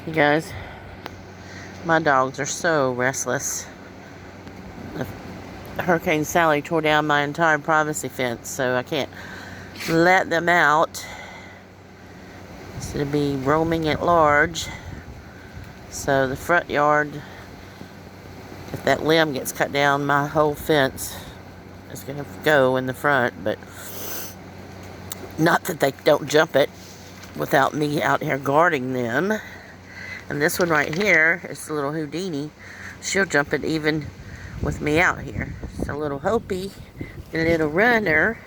You guys, my dogs are so restless. Hurricane Sally tore down my entire privacy fence, so I can't let them out. It's going to be roaming at large. So the front yard, if that limb gets cut down, my whole fence is going to go in the front. But not that they don't jump it without me out here guarding them. And this one right here is a little Houdini. She'll jump it even with me out here. It's a little Hopi, the little runner,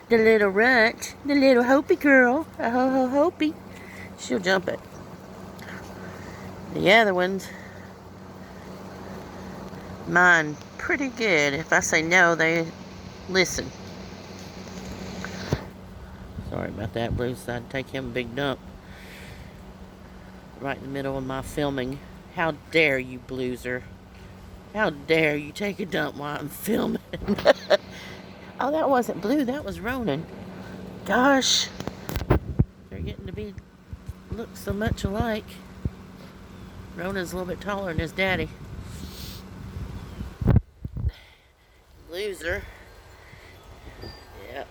the little runt, the little Hopi girl, a Hopi. She'll jump it. The other ones, mine pretty good. If I say no, they listen. Sorry about that. Blue decided to take him a big dump right in the middle of my filming. How dare you, Blueser? How dare you take a dump while I'm filming? Oh, that wasn't Blue. That was Ronan. Gosh. They're getting to be look so much alike. Ronan's a little bit taller than his daddy. Loser. Yep.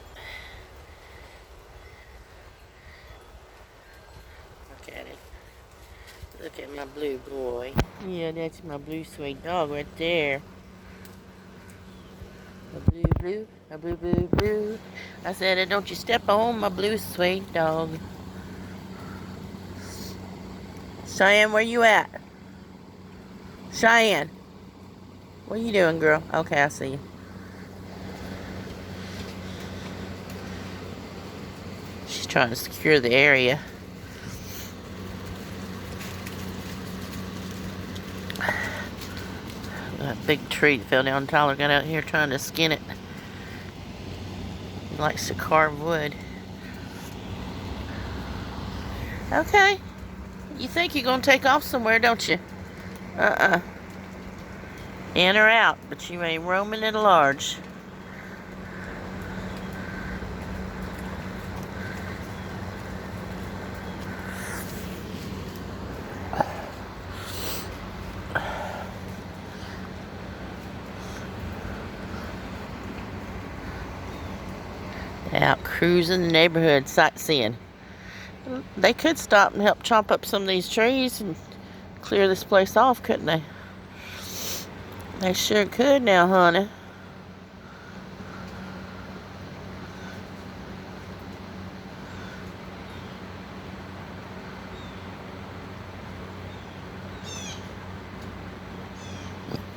Look at him. Look at my blue boy. Yeah, that's my blue sweet dog right there. A blue. A blue. I said, don't you step on my blue sweet dog. Cheyenne, where you at? Cheyenne. What are you doing, girl? Okay, I see you. She's trying to secure the area. That big tree that fell down. Tyler got out here trying to skin it. He likes to carve wood. Okay. You think you're going to take off somewhere, don't you? In or out, but you ain't roaming at large. Out cruising the neighborhood, sightseeing. They could stop and help chop up some of these trees and clear this place off, couldn't they? They sure could now, honey.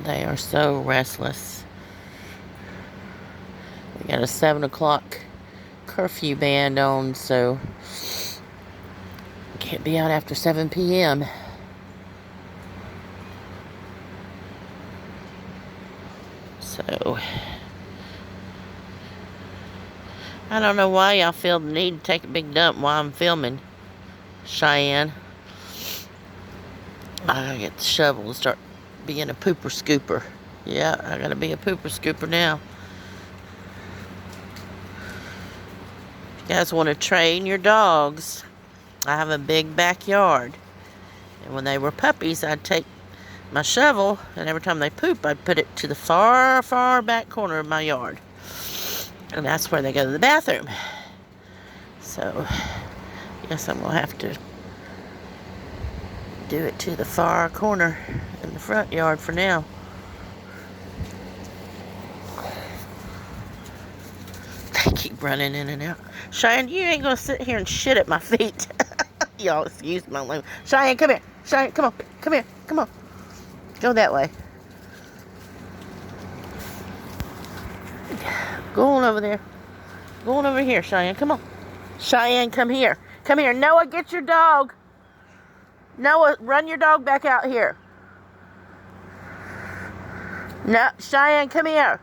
They are so restless. We got a 7 o'clock curfew band on, so can't be out after 7 p.m. So I don't know why y'all feel the need to take a big dump while I'm filming. Cheyenne, I gotta get the shovel and start being a pooper scooper. Yeah, I gotta be a pooper scooper now. If you guys want to train your dogs, I have a big backyard. And when they were puppies, I'd take my shovel, and every time they poop, I'd put it to the far, far back corner of my yard. And that's where they go to the bathroom. So, I guess I'm going to have to do it to the far corner in the front yard for now. They keep running in and out. Cheyenne, you ain't going to sit here and shit at my feet. Y'all excuse my language. Cheyenne, come here. Cheyenne, come on. Come here. Come on. Go that way. Go on over there. Go on over here, Cheyenne. Come on. Cheyenne, come here. Come here. Noah, get your dog. Noah, run your dog back out here. No, Cheyenne, come here.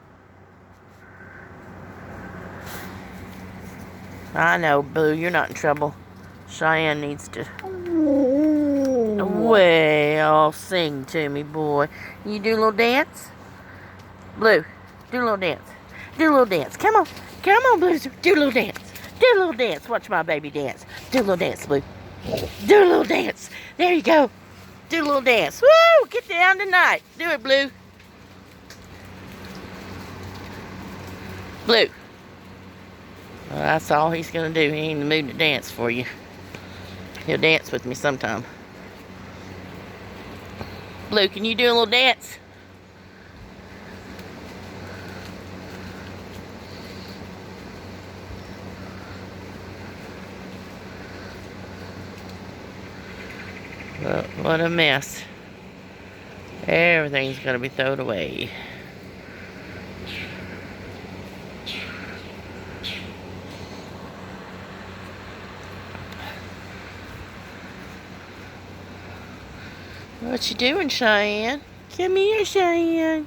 I know, Boo, you're not in trouble. Cheyenne needs to... Well, sing to me, boy. You do a little dance? Blue, do a little dance. Do a little dance. Come on. Come on, Blue. Do a little dance. Do a little dance. Watch my baby dance. Do a little dance, Blue. Do a little dance. There you go. Do a little dance. Woo! Get down tonight. Do it, Blue. Blue. Well, that's all he's going to do. He ain't in the mood to dance for you. He'll dance with me sometime. Blue, can you do a little dance? Well, what a mess. Everything's going to be thrown away. What you doing, Cheyenne? Come here, Cheyenne.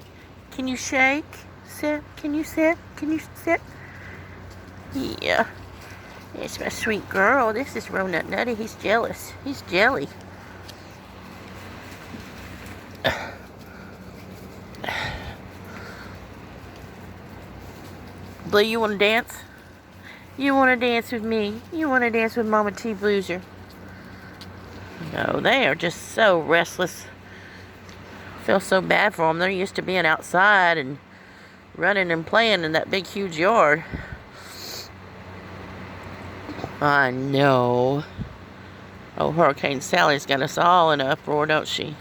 Can you shake? Sit? Can you sit? Can you sit? Yeah. It's my sweet girl. This is Ronut Nutty. He's jealous. He's jelly. Blue, you want to dance? You want to dance with me? You want to dance with Mama T Blueser? No, they are just so restless. I feel so bad for them. They're used to being outside and running and playing in that big, huge yard. I know. Oh, Hurricane Sally's got us all in an uproar, don't she?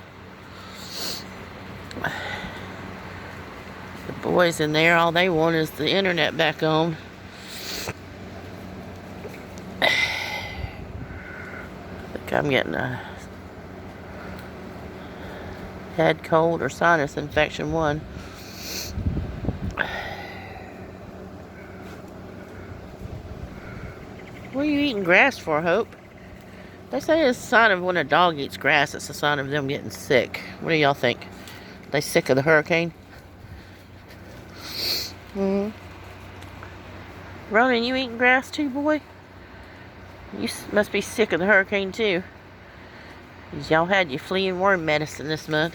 The boys in there, all they want is the internet back on. I'm getting a head cold or sinus infection one. What are you eating grass for, Hope? They say it's a sign of when a dog eats grass, it's a sign of them getting sick. What do y'all think? They sick of the hurricane? Ronan, you eating grass too, boy? You must be sick of the hurricane too. 'Cause y'all had your flea and worm medicine this month.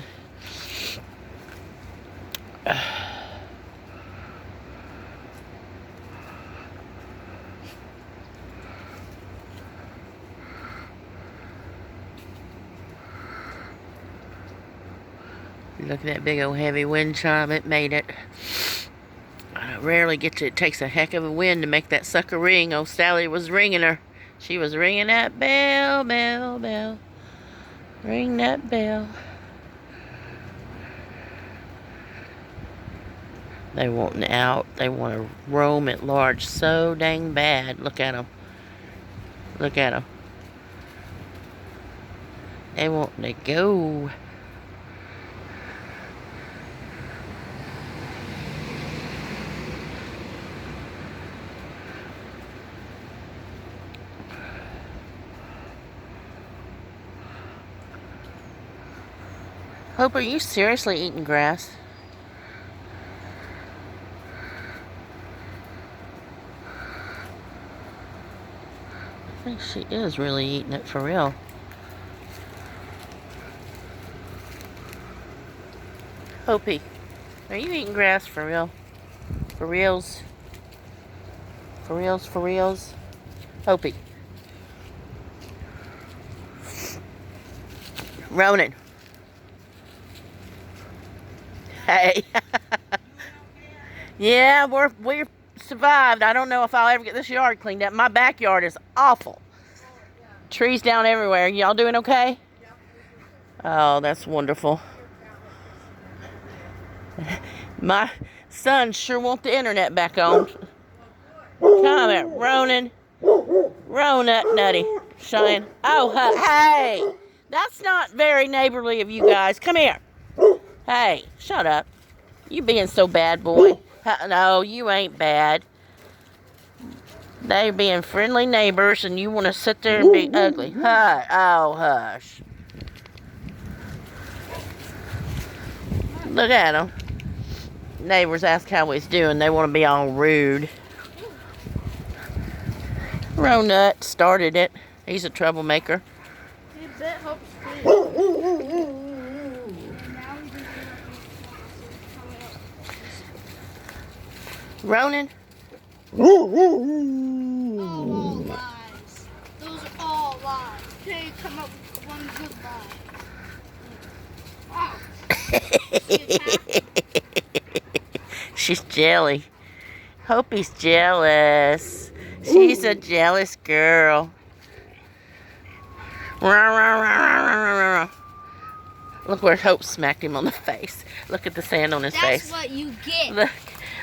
Look at that big old heavy wind chime. It made it. I rarely get to. It takes a heck of a wind to make that sucker ring. Oh, Sally was ringing her. She was ringing that bell, bell, bell. Ring that bell. They want out. They want to roam at large so dang bad. Look at them. Look at them. They want to go. Hope, are you seriously eating grass? I think she is really eating it for real. Hopi, are you eating grass for real? For reals? For reals, for reals? Hopi. Ronan. Hey. Yeah, we're survived. I don't know if I'll ever get this yard cleaned up. My backyard is awful. Trees down everywhere. Y'all doing okay? Oh, that's wonderful. My son sure want the internet back on. Come here, Ronan. Ronut Nutty. Cheyenne. Oh, hey. That's not very neighborly of you guys. Come here. Hey, shut up. You being so bad, boy. No, you ain't bad. They being friendly neighbors and you want to sit there and be ugly. Hush. Oh, hush. Look at them. Neighbors ask how he's doing. They want to be all rude. Ronut started it. He's a troublemaker. You bet Hope's free. Ronan? All lies. Those are all lies. Okay, come up with one good lie. Oh. She attacked. She's jelly. Hope's jealous. She's a jealous girl. Look where Hope smacked him on the face. Look at the sand on his face. That's what you get.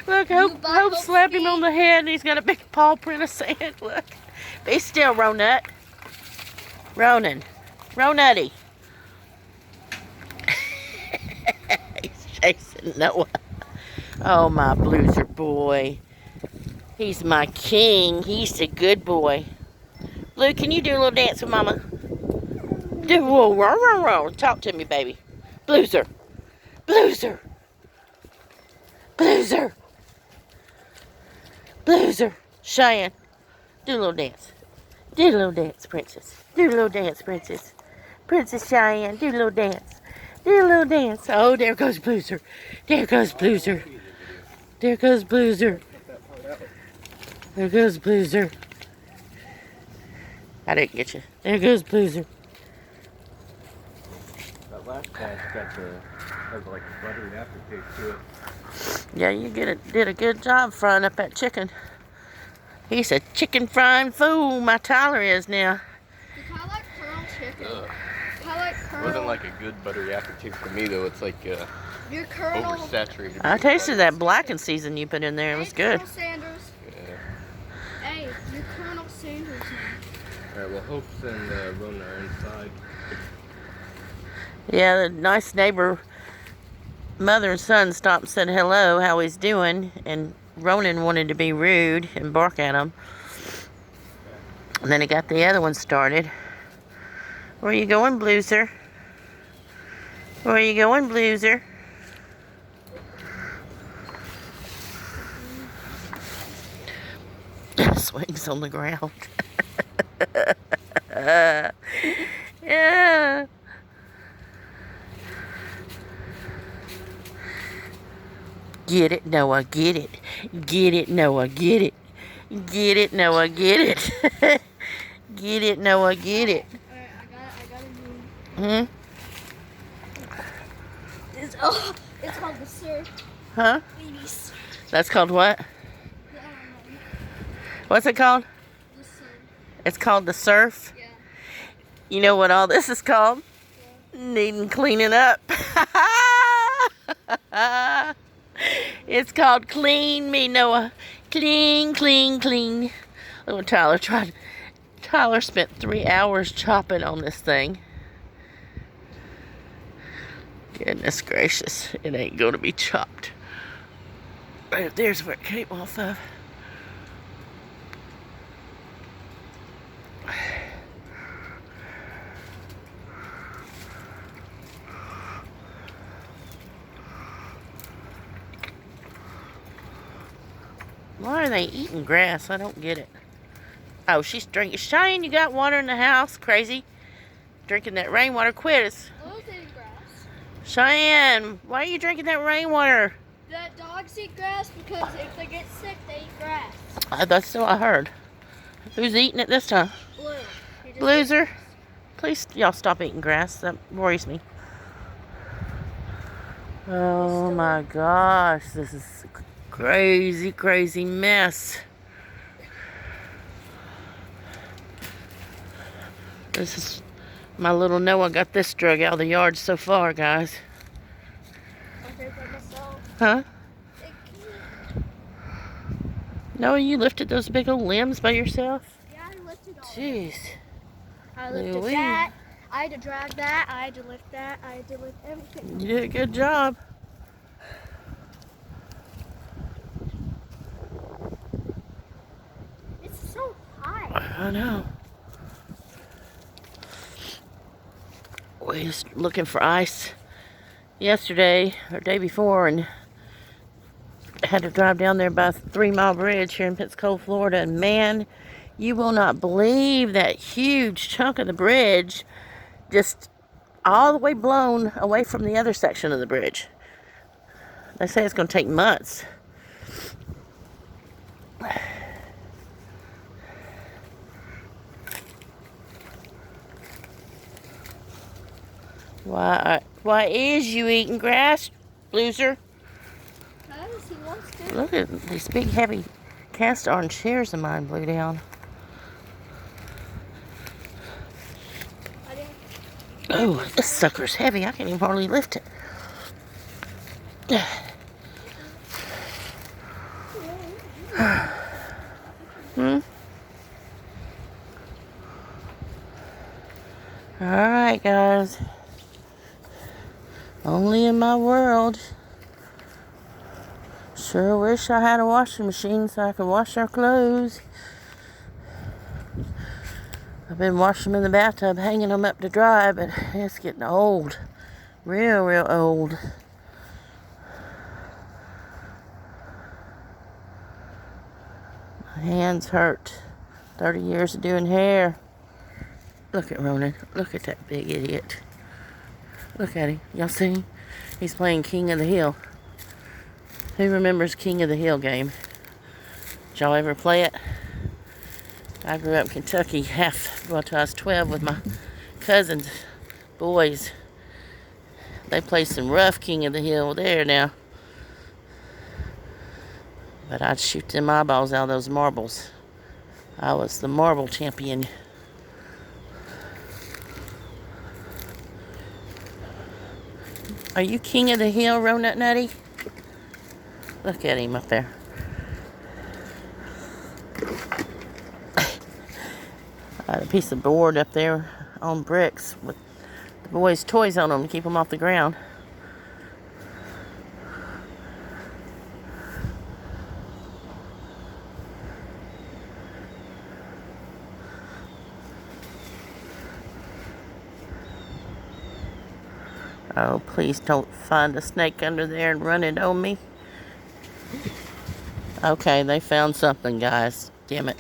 Look, Hope slapped him on the head and he's got a big paw print of sand. Look. Be still, Ronut. Ronutty. He's chasing Noah. Oh, my blueser boy. He's my king. He's a good boy. Blue, can you do a little dance with Mama? Do whoa, row, row, row. Talk to me, baby. Blueser. Blueser. Blueser. Blueser. Cheyenne. Do a little dance. Do a little dance, princess. Do a little dance, princess. Princess Cheyenne, do a little dance. Do a little dance. Oh, there goes Blueser. There goes Blueser. There goes Blueser. There goes Blueser. I didn't get you. There goes Blueser. That last batch has like a buttery aftertaste to it. Yeah, you did a good job frying up that chicken. He's a chicken frying fool. My Tyler is now. I like curl chicken. Ugh. I like It curl. wasn't like a good buttery aftertaste for me though. It's like Your Colonel. oversaturated. I with tasted butter. that blackened season you put in there. It was good. Colonel Sanders. Yeah. Hey, your Colonel Sanders. All right. Well, Hopes and Rona are inside. Yeah, the nice neighbor, mother and son stopped and said hello, how he's doing, and Ronan wanted to be rude and bark at him. And then he got the other one started. Where you going, Blueser? Where you going, Blueser? Swings on the ground. Yeah. Get it, Noah, get it. Get it, Noah, get it. Get it, Noah, get it. Get it, Noah, get it. Alright, I got a new. It's called the surf. Huh? Babies. That's called what? Yeah, I don't know. What's it called? The surf. It's called the surf. Yeah. You know what all this is called? Needing cleaning up. It's called Clean Me, Noah. Clean, clean, clean. Look what Tyler tried. Tyler spent 3 hours chopping on this thing. Goodness gracious, it ain't gonna be chopped. Right there's where it came off of. Why are they eating grass? I don't get it. Oh, she's drinking. Cheyenne, you got water in the house? Crazy. Drinking that rainwater. Quit. Blue's eating grass. Cheyenne, why are you drinking that rainwater? The dogs eat grass because if they get sick, they eat grass. That's what I heard. Who's eating it this time? Blue. He just Blueser. Please, y'all stop eating grass. That worries me. Oh my gosh. This is a crazy, crazy mess. This is my little Noah got this drug out of the yard so far, guys. Okay, by myself. Huh? Thank you. Noah, you lifted those big old limbs by yourself? Yeah, I lifted all. Jeez. I lifted Louise. that. I had to drag that. I had to lift that. I had to lift everything. You did a good job. It's so high. I know. We was looking for ice yesterday or day before and had to drive down there by 3 Mile Bridge here in Pensacola, Florida. And man, you will not believe that huge chunk of the bridge just all the way blown away from the other section of the bridge. They say it's going to take months. Why is you eating grass, loser? Because he wants to. Look at these big, heavy cast iron chairs of mine blew down. I didn't. Oh, this sucker's heavy. I can't even hardly lift it. Hmm? Alright, guys. Only in my world. Sure wish I had a washing machine so I could wash our clothes. I've been washing them in the bathtub, hanging them up to dry, but it's getting old. Real, real old. My hands hurt. 30 years of doing hair. Look at Ronan. Look at that big idiot. Look at him. Y'all see him? He's playing King of the Hill. Who remembers King of the Hill game? Did y'all ever play it? I grew up in Kentucky till I was 12 with my cousins, boys. They play some rough King of the Hill there now. But I'd shoot them eyeballs out of those marbles. I was the marble champion. Are you King of the Hill, Ronut Nutty? Look at him up there. I had a piece of board up there on bricks with the boys' toys on them to keep them off the ground. Oh, please don't find a snake under there and run it on me. Okay, they found something, guys. Damn it.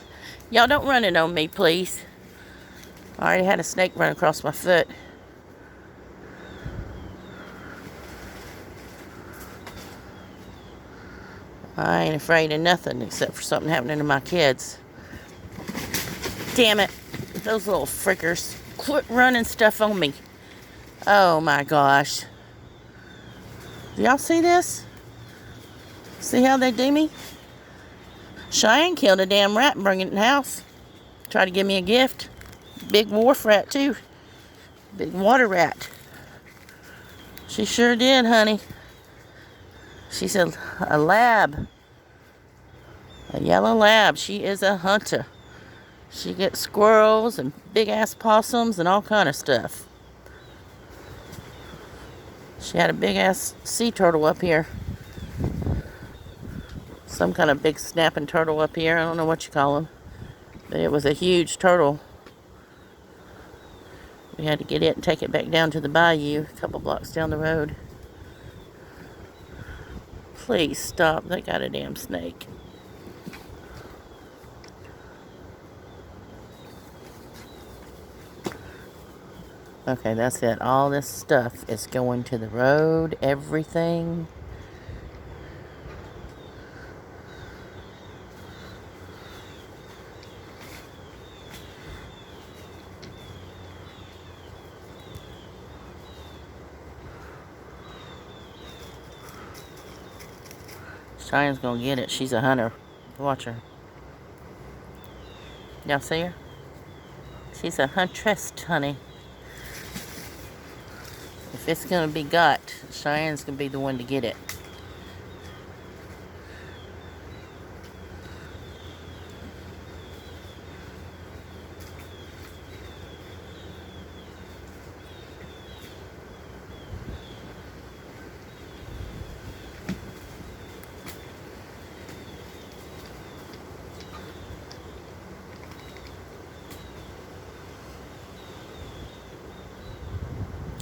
Y'all don't run it on me, please. I already had a snake run across my foot. I ain't afraid of nothing except for something happening to my kids. Damn it. Those little frickers. Quit running stuff on me. Oh my gosh. Do y'all see this? See how they do me? Cheyenne killed a damn rat and bring it in the house. Tried to give me a gift. Big wharf rat too. Big water rat. She sure did, honey. She's a lab. A yellow lab. She is a hunter. She gets squirrels and big ass possums and all kind of stuff. She had a big ass sea turtle up here. Some kind of big snapping turtle up here. I don't know what you call them. But it was a huge turtle. We had to get it and take it back down to the bayou a couple blocks down the road. Please stop. They got a damn snake. Okay, that's it. All this stuff is going to the road. Everything. Cheyenne's gonna get it. She's a hunter. Watch her. Y'all see her? She's a huntress, honey. If it's gonna be got, Cheyenne's gonna be the one to get it.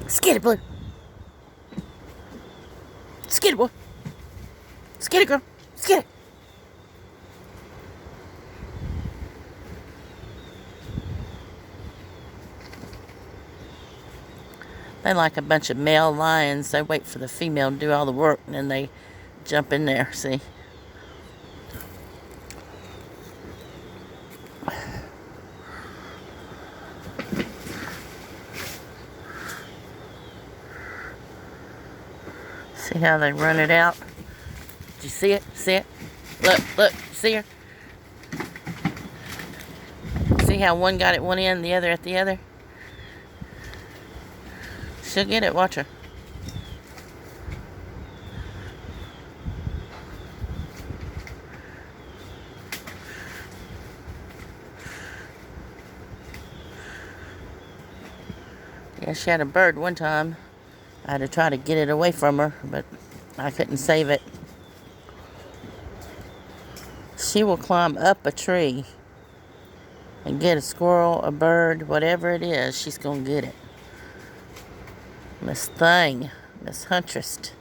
Skid it, Blue. Skid it, boy. Skid it, girl. Skid it. They like a bunch of male lions. They wait for the female to do all the work and then they jump in there, see? See how they run it out? Did you see it? See it? Look, look, see her? See how one got at one end, the other at the other? She'll get it, watch her. Yeah, she had a bird one time. I had to try to get it away from her, but I couldn't save it. She will climb up a tree and get a squirrel, a bird, whatever it is, she's going to get it. Miss Thing, Miss Huntress.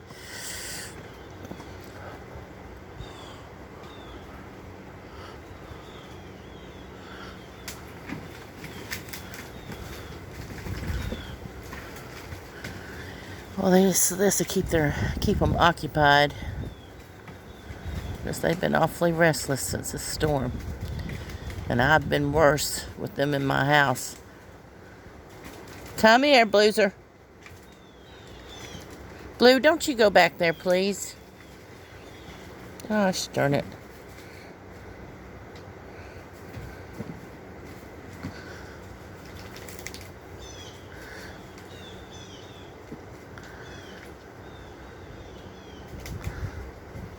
Well, this will keep them occupied, because they've been awfully restless since the storm. And I've been worse with them in my house. Come here, Blueser. Blue, don't you go back there, please. Gosh darn it.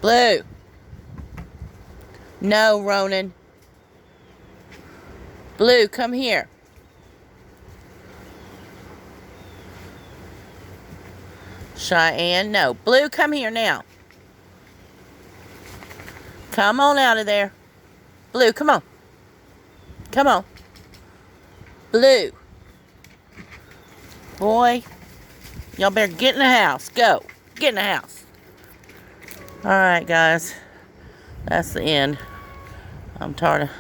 Blue. No, Ronan. Blue, come here. Cheyenne, no. Blue, come here now. Come on out of there. Blue, come on. Come on. Blue. Boy, y'all better get in the house. Go. Get in the house. Alright, guys. That's the end. I'm tired of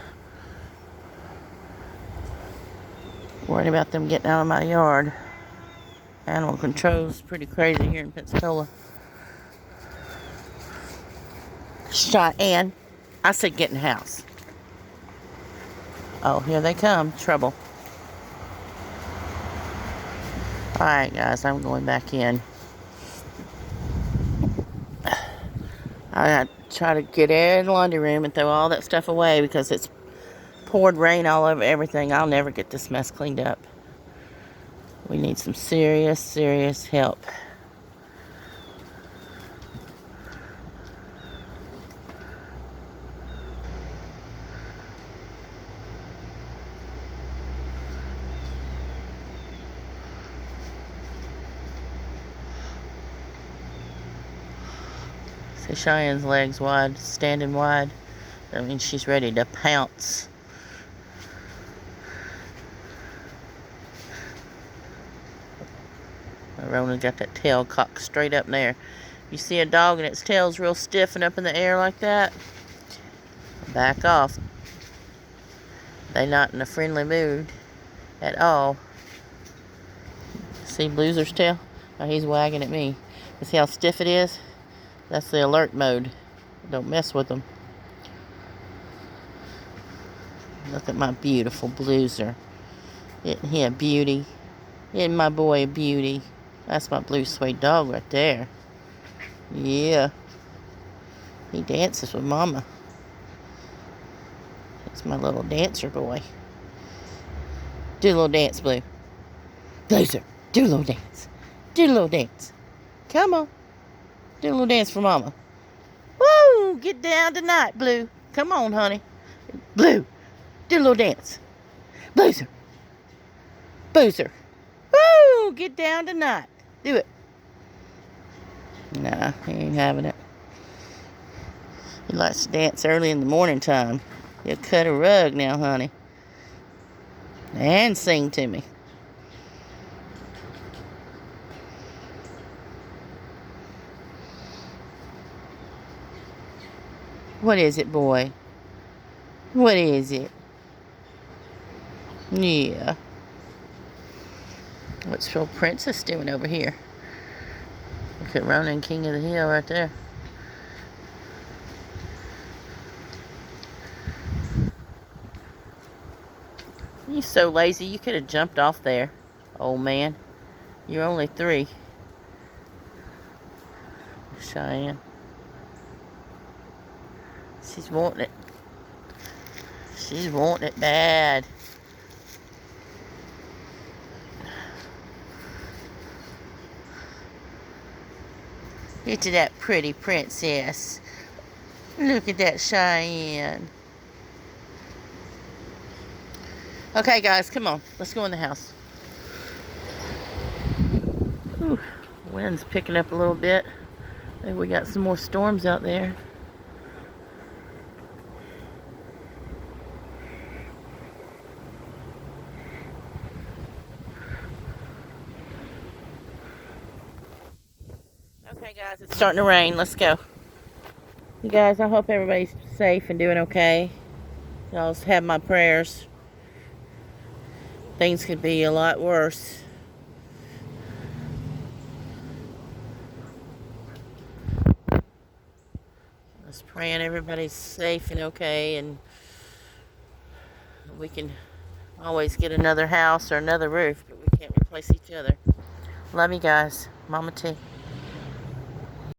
worrying about them getting out of my yard. Animal control's pretty crazy here in Pensacola. Cheyenne, I said get in the house. Oh, here they come. Trouble. Alright, guys, I'm going back in. I got to try to get in the laundry room and throw all that stuff away because it's poured rain all over everything. I'll never get this mess cleaned up. We need some serious, serious help. See Cheyenne's legs wide, standing wide. That means she's ready to pounce. Rona got that tail cocked straight up there. You see a dog and its tail's real stiff and up in the air like that? Back off. They're not in a friendly mood at all. See Blueser's tail? Oh, he's wagging at me. You see how stiff it is? That's the alert mode. Don't mess with them. Look at my beautiful Blueser. Isn't he a beauty? Isn't my boy a beauty? That's my blue suede dog right there. Yeah. He dances with Mama. That's my little dancer boy. Do a little dance, Blue. Blueser, do a little dance. Do a little dance. Come on. Do a little dance for Mama. Woo! Get down tonight, Blue. Come on, honey. Blue, do a little dance. Blueser. Blueser. Woo! Get down tonight. Do it. Nah, he ain't having it. He likes to dance early in the morning time. He'll cut a rug now, honey. And sing to me. What is it, boy? What is it? Yeah. What's Phil Princess doing over here? Look at Ronan, King of the Hill, right there. You're so lazy, you could have jumped off there, old man. You're only 3. Cheyenne. She's wanting it. She's wanting it bad. Get to that pretty princess. Look at that Cheyenne. Okay, guys, come on. Let's go in the house. Whew. Wind's picking up a little bit. Maybe we got some more storms out there. Okay, guys, it's starting to rain. Let's go. You guys, I hope everybody's safe and doing okay. Y'all have my prayers. Things could be a lot worse. Just praying everybody's safe and okay, and we can always get another house or another roof, but we can't replace each other. Love you guys. Mama T.